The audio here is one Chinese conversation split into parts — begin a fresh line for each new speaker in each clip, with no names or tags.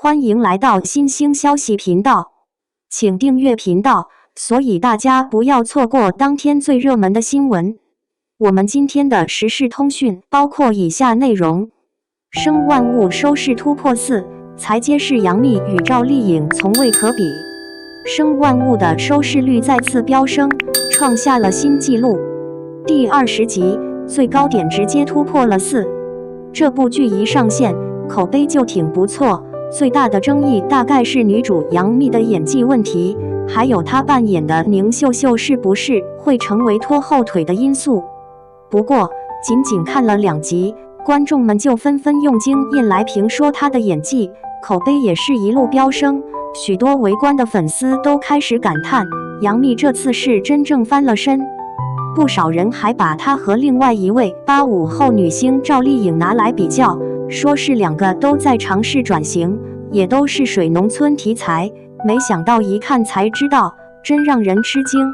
欢迎来到新兴消息频道，请订阅频道，所以大家不要错过当天最热门的新闻。我们今天的时事通讯包括以下内容：生万物收视突破4，才揭示杨幂与赵丽颖从未可比。生万物的收视率再次飙升，创下了新纪录。第20集最高点直接突破了4。这部剧一上线，口碑就挺不错。最大的争议大概是女主杨幂的演技问题，还有她扮演的宁秀秀是不是会成为拖后腿的因素。不过，仅看了2集，观众们就纷纷用经验来评说她的演技，口碑也是一路飙升。许多围观的粉丝都开始感叹，杨幂这次是真正翻了身。不少人还把她和另外一位85后女星赵丽颖拿来比较，说是2个都在尝试转型，也都是水农村题材，没想到一看才知道，真让人吃惊。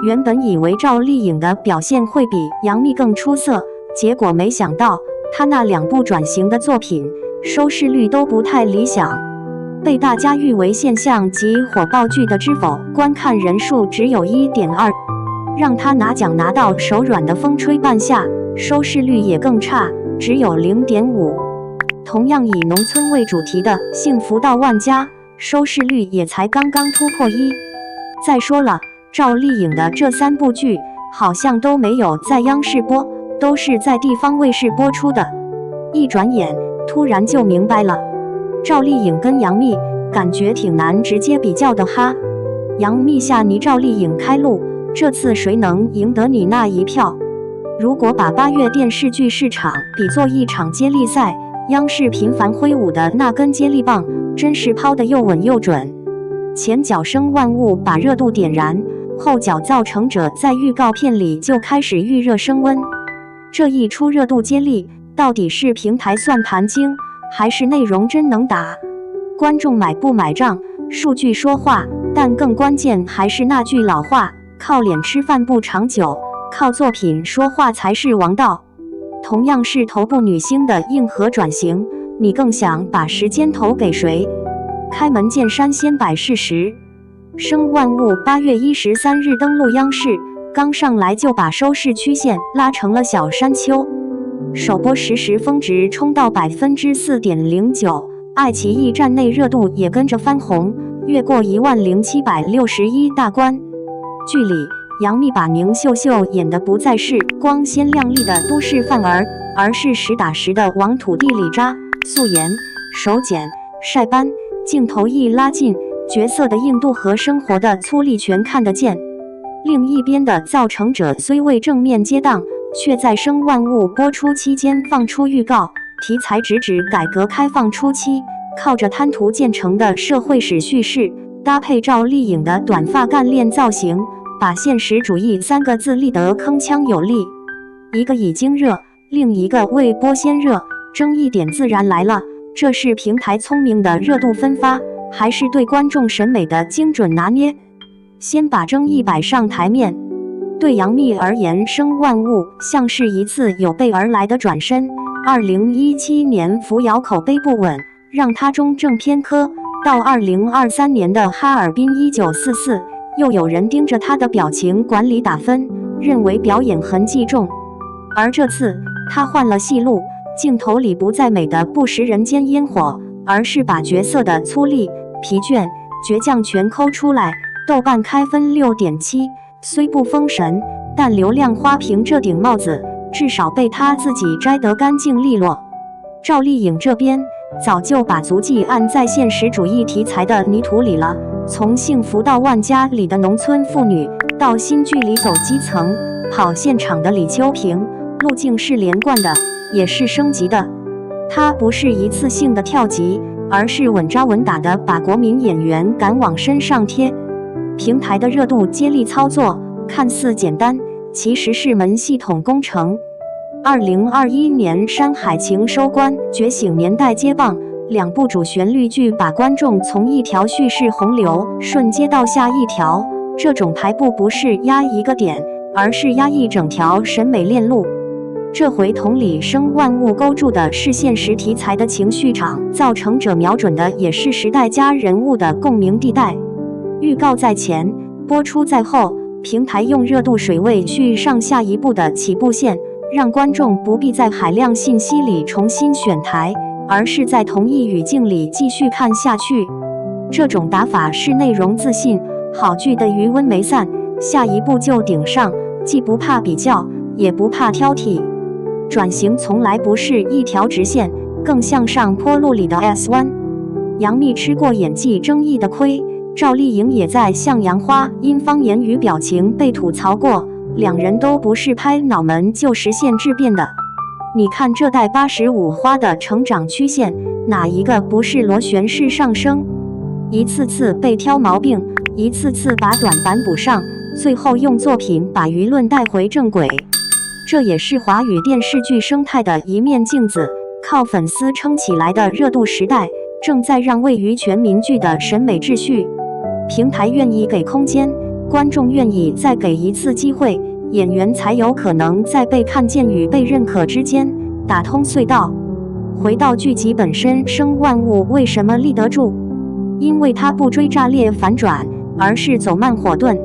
原本以为赵丽颖的表现会比杨幂更出色，结果没想到她那2部转型的作品收视率都不太理想，被大家誉为现象级火爆剧的《知否》观看人数只有 1.2， 让她拿奖拿到手软的《风吹半夏》收视率也更差，只有 0.5。 同样以农村为主题的《幸福到万家》收视率也才刚刚突破1。再说了，赵丽颖的这3部剧好像都没有在央视播，都是在地方卫视播出的。一转眼突然就明白了，赵丽颖跟杨幂感觉挺难直接比较的哈。杨幂下你赵丽颖开路，这次谁能赢得你那一票？如果把8月电视剧市场比作一场接力赛，央视频繁挥舞的那根接力棒真是抛得又稳又准。前脚生万物把热度点燃，后脚造成者在预告片里就开始预热升温。这一出热度接力到底是平台算盘精，还是内容真能打？观众买不买账，数据说话，但更关键还是那句老话，靠脸吃饭不长久，靠作品说话才是王道。同样是头部女星的硬核转型，你更想把时间投给谁？开门见山先摆事实，生万物8月13日登陆央视，刚上来就把收视曲线拉成了小山丘，首播时峰值冲到 4.09%， 爱奇艺站内热度也跟着翻红，越过10761大关。剧里杨幂把宁秀秀演的不再是光鲜亮丽的都市范儿，而是实打实的往土地里扎，素颜、手剪、晒斑，镜头一拉近，角色的硬度和生活的粗粝全看得见。另一边的造成者虽未正面接档，却在生万物播出期间放出预告，题材直指改革开放初期靠着贪图建成的社会史叙事，搭配赵丽颖的短发干练造型，把现实主义3个字立得铿锵有力。一个已经热，另一个未播先热，争议点自然来了，这是平台聪明的热度分发，还是对观众审美的精准拿捏？先把争议摆上台面。对杨幂而言，生万物像是一次有备而来的转身。2017年扶摇口碑不稳，让她中正偏科，到2023年的哈尔滨1944，又有人盯着她的表情管理打分，认为表演痕迹重。而这次她换了戏路，镜头里不再美的不食人间烟火，而是把角色的粗粝、疲倦、倔强全抠出来。豆瓣开分 6.7， 虽不封神，但流量花瓶这顶帽子至少被她自己摘得干净利落。赵丽颖这边早就把足迹按在现实主义题材的泥土里了，从《幸福到万家》里的农村妇女，到新剧里走基层、跑现场的李秋萍，路径是连贯的，也是升级的。她不是一次性的跳级，而是稳扎稳打的把国民演员赶往身上贴。平台的热度接力操作看似简单，其实是门系统工程。2021年《山海情》收官，《觉醒年代》接棒，2部主旋律剧把观众从一条叙事洪流瞬接到下一条。这种排布不是压一个点，而是压一整条审美链路。这回同理生万物勾住的是现实题材的情绪场，造成者瞄准的也是时代加人物的共鸣地带。预告在前，播出在后，平台用热度水位续上下一步的起步线，让观众不必在海量信息里重新选台，而是在同一语境里继续看下去。这种打法是内容自信，好剧的余温没散，下一步就顶上，既不怕比较，也不怕挑剔。转型从来不是一条直线，更像上坡路里的 S 弯。杨幂吃过演技争议的亏，赵丽颖也在《向阳花》因方言与表情被吐槽过，两人都不是拍脑门就实现质变的。你看这代85花的成长曲线，哪一个不是螺旋式上升？一次次被挑毛病，一次次把短板补上，最后用作品把舆论带回正轨。这也是华语电视剧生态的一面镜子，靠粉丝撑起来的热度时代，正在让位于全民剧的审美秩序。平台愿意给空间，观众愿意再给一次机会，演员才有可能在被看见与被认可之间打通隧道。回到剧集本身，生万物为什么立得住？因为它不追炸裂反转，而是走慢火炖。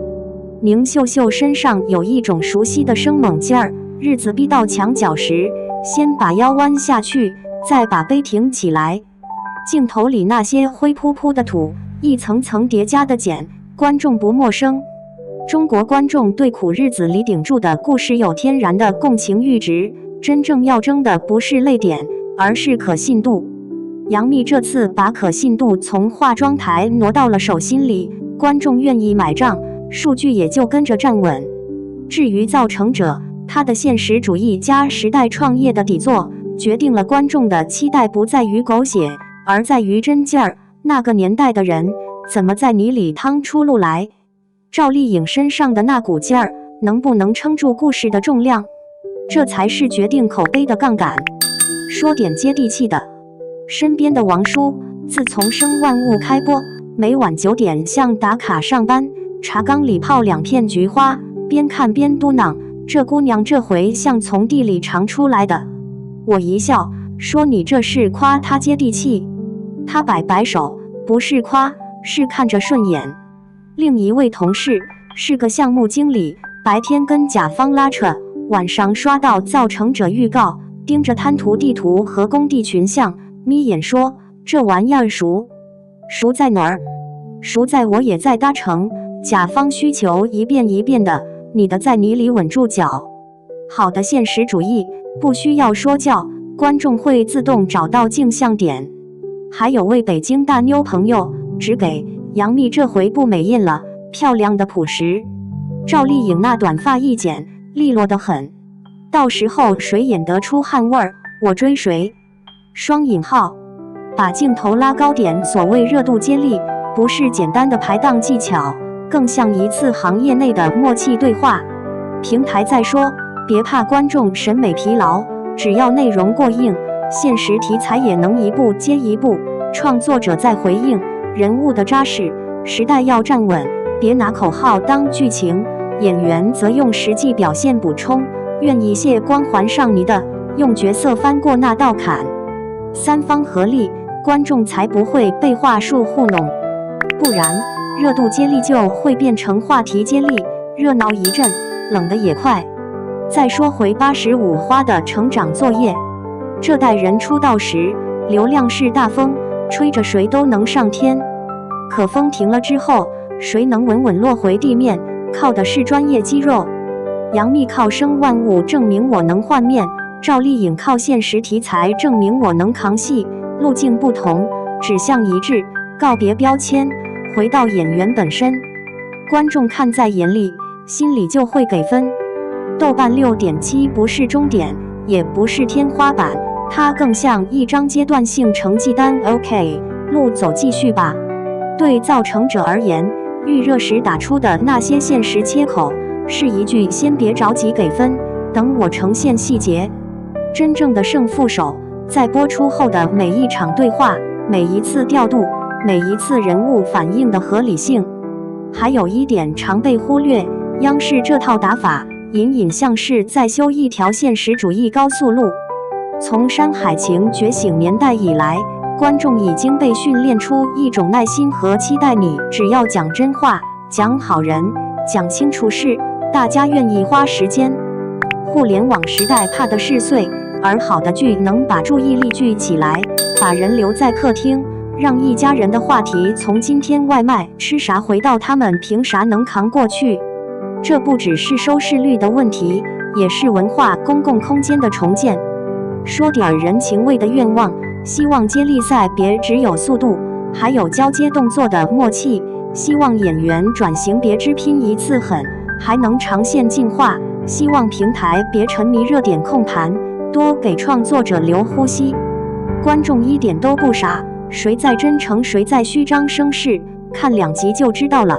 宁秀秀身上有一种熟悉的生猛劲儿，日子逼到墙角时，先把腰弯下去，再把杯挺起来。镜头里那些灰扑扑的土，一层层叠加的茧，观众不陌生。中国观众对苦日子里顶住的故事有天然的共情阈值，真正要争的不是泪点，而是可信度。杨幂这次把可信度从化妆台挪到了手心里，观众愿意买账，数据也就跟着站稳。至于造成者，他的现实主义加时代创业的底座，决定了观众的期待不在于狗血，而在于真劲儿。那个年代的人怎么在泥里趟出路来？赵丽颖身上的那股劲儿，能不能撑住故事的重量？这才是决定口碑的杠杆。说点接地气的，身边的王叔，自从《生万物》开播，每晚9点像打卡上班，茶缸里泡2片菊花，边看边嘟囔：这姑娘这回像从地里长出来的。我一笑，说你这是夸她接地气。他摆摆手，不是夸，是看着顺眼。另一位同事是个项目经理，白天跟甲方拉扯，晚上刷到造成者预告，盯着滩涂地图和工地群像，眯眼说：这玩意儿熟在哪儿？熟在我也在搭乘，甲方需求一遍一遍的，你的在泥里稳住脚。好的现实主义不需要说教，观众会自动找到镜像点。还有位北京大妞朋友只给杨幂这回不美艳了，漂亮的朴实。赵丽颖那短发一剪，利落得很。到时候谁演得出汗味儿，我追谁。双引号，把镜头拉高点，所谓热度接力，不是简单的排档技巧，更像一次行业内的默契对话。平台在说，别怕观众审美疲劳，只要内容过硬，现实题材也能一步接一步。创作者在回应，人物的扎实，时代要站稳，别拿口号当剧情，演员则用实际表现补充。愿意卸光环上泥的，用角色翻过那道坎。三方合力，观众才不会被话术糊弄，不然热度接力就会变成话题接力，热闹一阵，冷得也快。再说回85花的成长作业，这代人出道时，流量是大风，吹着谁都能上天。可风停了之后，谁能稳稳落回地面，靠的是专业肌肉。杨幂靠生万物证明我能换面，赵丽颖靠现实题材证明我能扛戏。路径不同，指向一致，告别标签，回到演员本身。观众看在眼里，心里就会给分。豆瓣6.7不是终点，也不是天花板，它更像一张阶段性成绩单。OK， 路走继续吧。对造成者而言，预热时打出的那些现实切口，是一句先别着急给分，等我呈现细节。真正的胜负手，在播出后的每一场对话，每一次调度，每一次人物反应的合理性。还有一点常被忽略，央视这套打法隐隐像是在修一条现实主义高速路。从《山海情》觉醒年代以来，观众已经被训练出一种耐心和期待，你只要讲真话、讲好人、讲清楚事，大家愿意花时间。互联网时代怕的是碎，而好的剧能把注意力聚起来，把人留在客厅，让一家人的话题从今天外卖吃啥回到他们凭啥能扛过去。这不只是收视率的问题，也是文化公共空间的重建。说点人情味的愿望，希望接力赛别只有速度，还有交接动作的默契。希望演员转型别只拼一次狠，还能长线进化。希望平台别沉迷热点控盘，多给创作者留呼吸。观众一点都不傻，谁在真诚谁在虚张声势，看2集就知道了。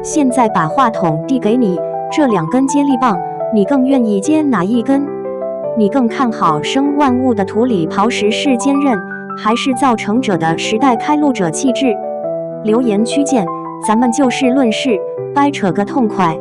现在把话筒递给你，这2根接力棒，你更愿意接哪一根？你更看好生万物的土里刨食是坚韧，还是造成者的时代开路者气质？留言区见，咱们就事论事，掰扯个痛快。